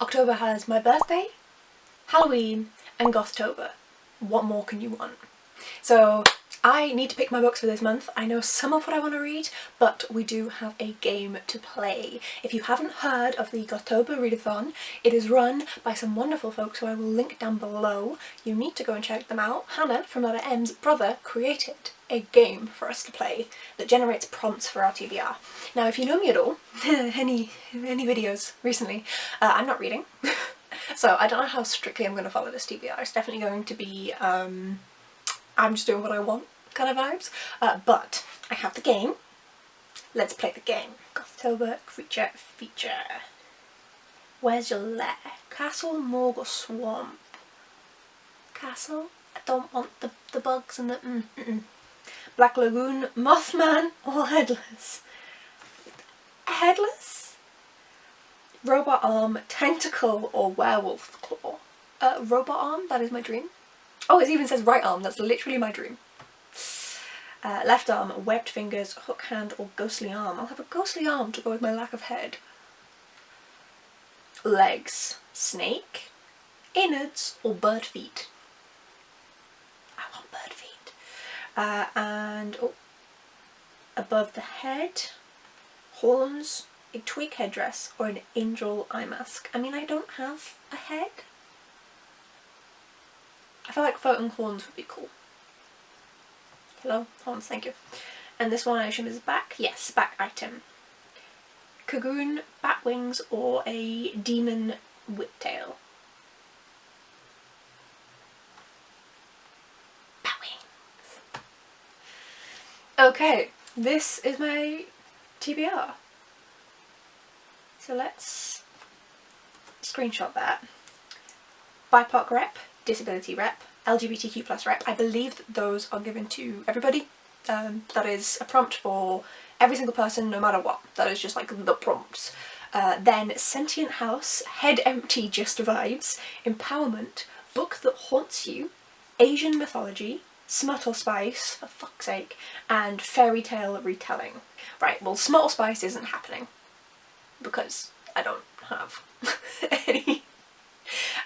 October has my birthday, Halloween and Gothtober. What more can you want? So I need to pick my books for this month. I know some of what I want to read, but we do have a game to play. If you haven't heard of the Gothtober readathon, it is run by some wonderful folks who I will link down below. You need to go and check them out. Hannah from Letter M's brother created a game for us to play that generates prompts for our TBR. Now if you know me at all, any videos recently, I'm not reading. So I don't know how strictly I'm going to follow this TBR. It's definitely going to be I'm just doing what I want kind of vibes. But I have the game. Let's play the game. Gothtober creature feature. Where's your lair? Castle, morgue or swamp? Castle? I don't want the bugs and the Black Lagoon, Mothman or Headless? Headless? Robot arm, tentacle or werewolf claw? Robot arm, that is my dream. Oh, it even says right arm, that's literally my dream. Left arm, webbed fingers, hook hand or ghostly arm. I'll have a ghostly arm to go with my lack of head. Legs, snake, innards or bird feet? I want bird feet. And above the head, horns, a twig headdress or an angel eye mask. I mean, I don't have a head. I feel like floating horns would be cool. Hello, horns, thank you. And this one I assume is back? Yes, back item. Cocoon, bat wings or a demon whiptail? Bat wings. Okay, this is my TBR. So let's screenshot that. BIPOC rep, disability rep, LGBTQ+ rep. I believe that those are given to everybody. That is a prompt for every single person, no matter what. That is just like the prompts. Then sentient house, head empty, just vibes, empowerment, book that haunts you, Asian mythology, smut or spice, for fuck's sake, and fairy tale retelling. Right, well smut or spice isn't happening because I don't have any.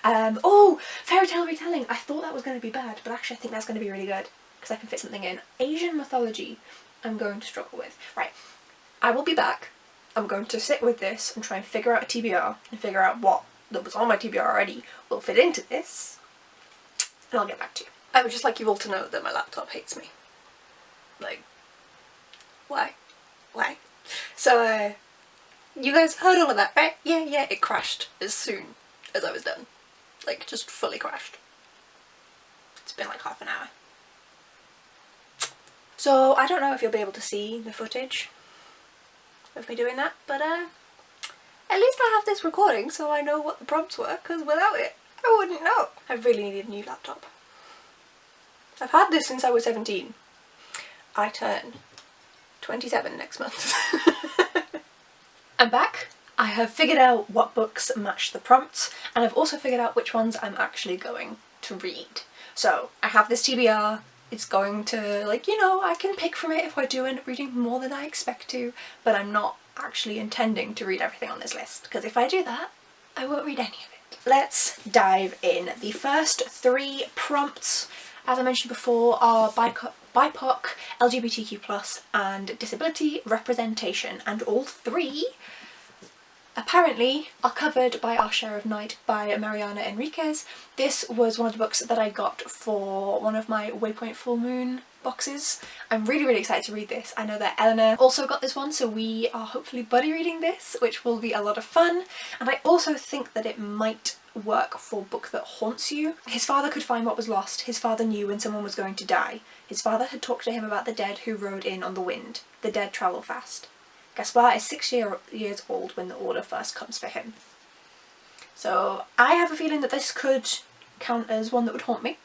Oh, fairy tale retelling. I thought that was going to be bad, but actually I think that's going to be really good because I can fit something in. Asian mythology I'm going to struggle with. Right, I will be back. I'm going to sit with this and try and figure out a TBR and figure out what that was on my TBR already will fit into this, and I'll get back to you. I would just like you all to know that my laptop hates me. Like, why? Why? So, you guys heard all of that, right? Yeah, it crashed as soon as I was done. Like, just fully crashed. It's been like half an hour. So, I don't know if you'll be able to see the footage of me doing that, but at least I have this recording so I know what the prompts were, because without it, I wouldn't know. I really needed a new laptop. I've had this since I was 17. I turn 27 next month. I'm back. I have figured out what books match the prompts, and I've also figured out which ones I'm actually going to read. So I have this TBR, it's going to, like, you know, I can pick from it if I do end up reading more than I expect to, but I'm not actually intending to read everything on this list, because if I do that, I won't read any of it. Let's dive in. The first 3 prompts, as I mentioned before, are BIPOC, LGBTQ+, and disability representation, and all 3 apparently are covered by Our Share of Night by Mariana Enriquez. This was one of the books that I got for one of my Waypoint Full Moon boxes. I'm really excited to read this. I know that Eleanor also got this one, so we are hopefully buddy reading this, which will be a lot of fun. And I also think that it might work for Book That Haunts You. His father could find what was lost. His father knew when someone was going to die. His father had talked to him about the dead who rode in on the wind. The dead travel fast. Gaspar is 6 years old when the order first comes for him. So I have a feeling that this could count as one that would haunt me.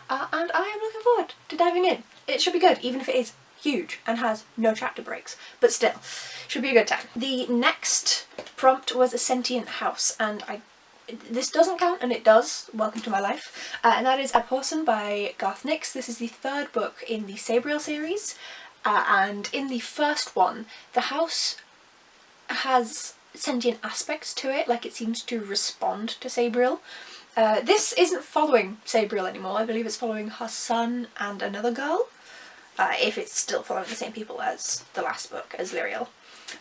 And I am looking forward to diving in. It should be good, even if it is huge and has no chapter breaks. But still, should be a good time. The next prompt was a sentient house, and this doesn't count, and it does. Welcome to my life. And that is Abhorsen by Garth Nix. This is the 3rd book in the Misérables series. And in the first one, the house has sentient aspects to it, like it seems to respond to Sabriel. This isn't following Sabriel anymore. I believe it's following her son and another girl, if it's still following the same people as the last book, as Lyriel.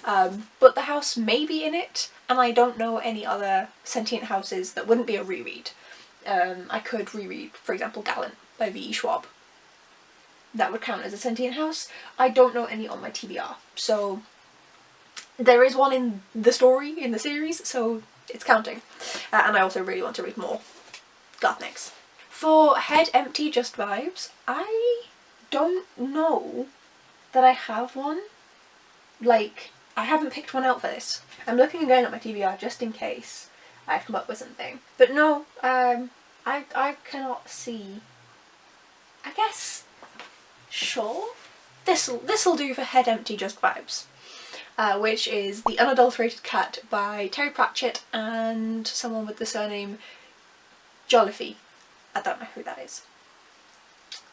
But the house may be in it, and I don't know any other sentient houses that wouldn't be a reread. I could reread, for example, Gallant by V.E. Schwab. That would count as a sentient house. I don't know any on my TBR, so there is one in the story, in the series, so it's counting. And I also really want to read more Garth Nix. For Head Empty Just Vibes, I don't know that I have one. Like, I haven't picked one out for this. I'm looking again at my TBR just in case I've come up with something. But no, I cannot see. I guess, sure, this'll do for Head Empty Just Vibes. Which is The Unadulterated Cat by Terry Pratchett and someone with the surname Jolliffe. I don't know who that is.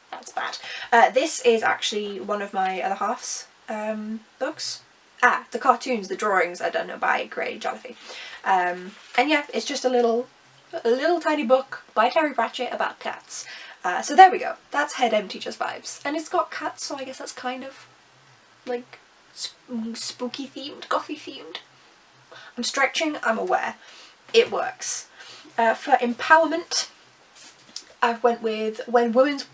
That's bad. This is actually one of my other half's books. The cartoons, the drawings are done by Gray Jolliffe. And yeah, it's just a little tiny book by Terry Pratchett about cats. So there we go. That's Head Empty Just Vibes. And it's got cats, so I guess that's kind of like spooky themed, gothy themed. I'm stretching, I'm aware. It works. For empowerment, I went with When Women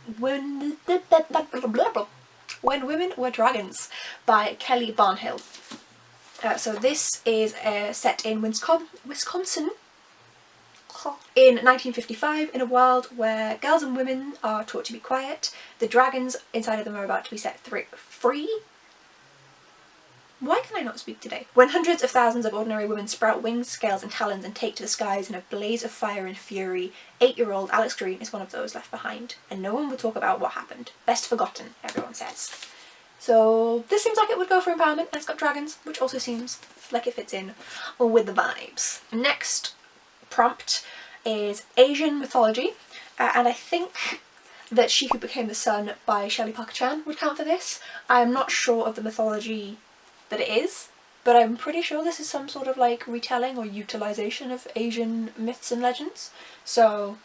Were Dragons by Kelly Barnhill. So this is set in Wisconsin in 1955, in a world where girls and women are taught to be quiet. The dragons inside of them are about to be set free. Why can I not speak today? When hundreds of thousands of ordinary women sprout wings, scales and talons and take to the skies in a blaze of fire and fury, 8-year-old Alex Green is one of those left behind, and no one will talk about what happened. Best forgotten, everyone says. So this seems like it would go for empowerment, and it's got dragons, which also seems like it fits in with the vibes. Next prompt is Asian mythology, and I think that She Who Became the Sun by Shelley Parker-Chan would count for this. I am not sure of the mythology that it is, but I'm pretty sure this is some sort of like retelling or utilisation of Asian myths and legends. So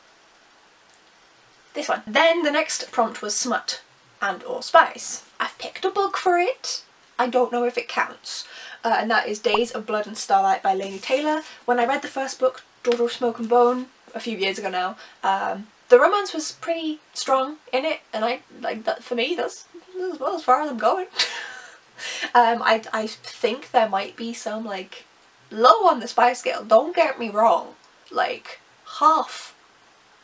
this one. Then the next prompt was smut and or spice. I've picked a book for it. I don't know if it counts. And that is Days of Blood and Starlight by Laini Taylor. When I read the first book, Daughter of Smoke and Bone, a few years ago now, the romance was pretty strong in it, and I like that. For me, that's well as far as I'm going. I think there might be some like low on the spice scale, don't get me wrong, like half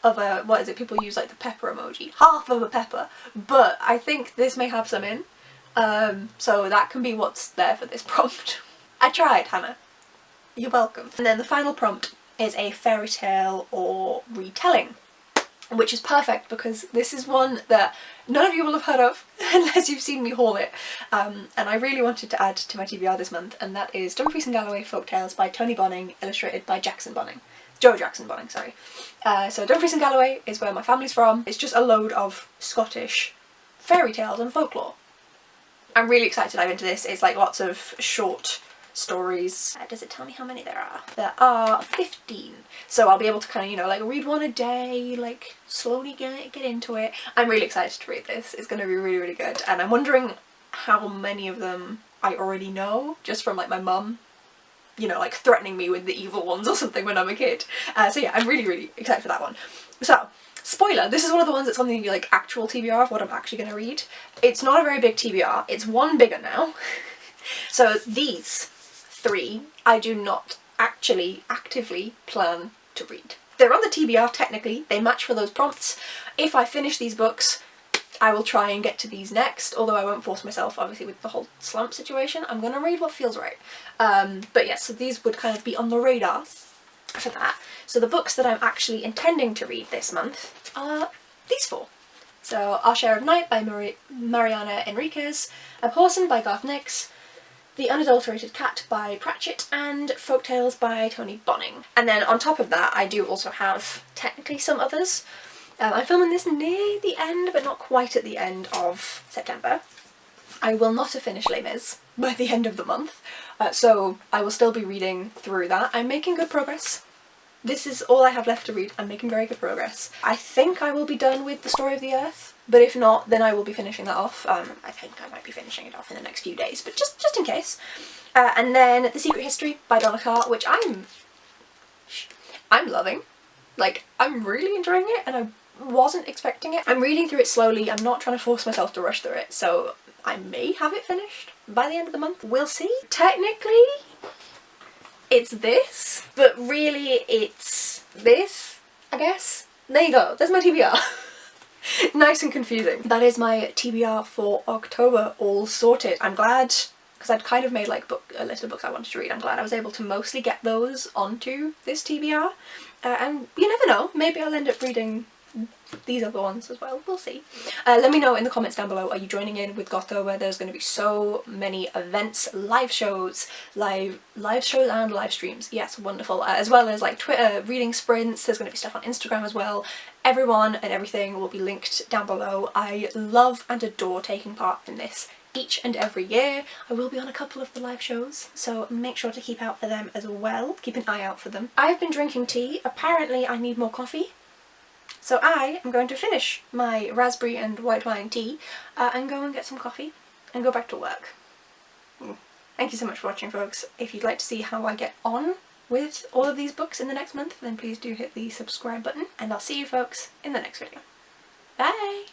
of a, what is it, people use like the pepper emoji, half of a pepper, but I think this may have some in, so that can be what's there for this prompt. I tried, Hannah. You're welcome. And then the final prompt is a fairy tale or retelling, which is perfect because this is one that none of you will have heard of unless you've seen me haul it, and I really wanted to add to my TBR this month, and that is Dumfries and Galloway Folktales by Tony Bonning, illustrated by Joe Jackson Bonning, sorry. So Dumfries and Galloway is where my family's from. It's just a load of Scottish fairy tales and folklore. I'm really excited to dive into this. It's like lots of short stories. Does it tell me how many there are? There are 15. So I'll be able to kind of, you know, like read one a day, like slowly get into it. I'm really excited to read this. It's going to be really, really good. And I'm wondering how many of them I already know, just from like my mum, you know, like threatening me with the evil ones or something when I'm a kid. So yeah, I'm really, really excited for that one. So, spoiler, this is one of the ones that's going to be like actual TBR of what I'm actually going to read. It's not a very big TBR. It's one bigger now. So these 3 I do not actually actively plan to read. They're on the TBR technically, they match for those prompts. If I finish these books, I will try and get to these next, although I won't force myself, obviously with the whole slump situation. I'm gonna read what feels right. But yeah, so these would kind of be on the radar for that. So the books that I'm actually intending to read this month are these 4. So Our Share of Night by Mariana Enriquez, Abhorsen by Garth Nix, The Unadulterated Cat by Pratchett, and Folktales by Tony Bonning. And then on top of that, I do also have technically some others. I'm filming this near the end, but not quite at the end of September. I will not have finished Les Mis by the end of the month. so I will still be reading through that. I'm making good progress. This is all I have left to read. I'm making very good progress. I think I will be done with The Story of the Earth, but if not, then I will be finishing that off. I think I might be finishing it off in the next few days, but just in case. And then The Secret History by Donna, which I'm loving. Like, I'm really enjoying it, and I wasn't expecting it. I'm reading through it slowly. I'm not trying to force myself to rush through it, so I may have it finished by the end of the month. We'll see. Technically, it's this, but really it's this, I guess. There you go. There's my TBR. Nice and confusing. That is my TBR for October all sorted. I'm glad, because I'd kind of made like a list of books I wanted to read. I'm glad I was able to mostly get those onto this TBR. And you never know, maybe I'll end up reading these other ones as well. We'll see. Let me know in the comments down below, are you joining in with Gothtober? There's going to be so many events, live shows and live streams. Yes, wonderful. As well as like Twitter reading sprints. There's going to be stuff on Instagram as well. Everyone and everything will be linked down below. I love and adore taking part in this each and every year. I will be on a couple of the live shows, so make sure to keep out for them as well. Keep an eye out for them. I've been drinking tea. Apparently I need more coffee. So I am going to finish my raspberry and white wine tea and go and get some coffee and go back to work. Thank you so much for watching, folks. If you'd like to see how I get on with all of these books in the next month, then please do hit the subscribe button, and I'll see you folks in the next video. Bye!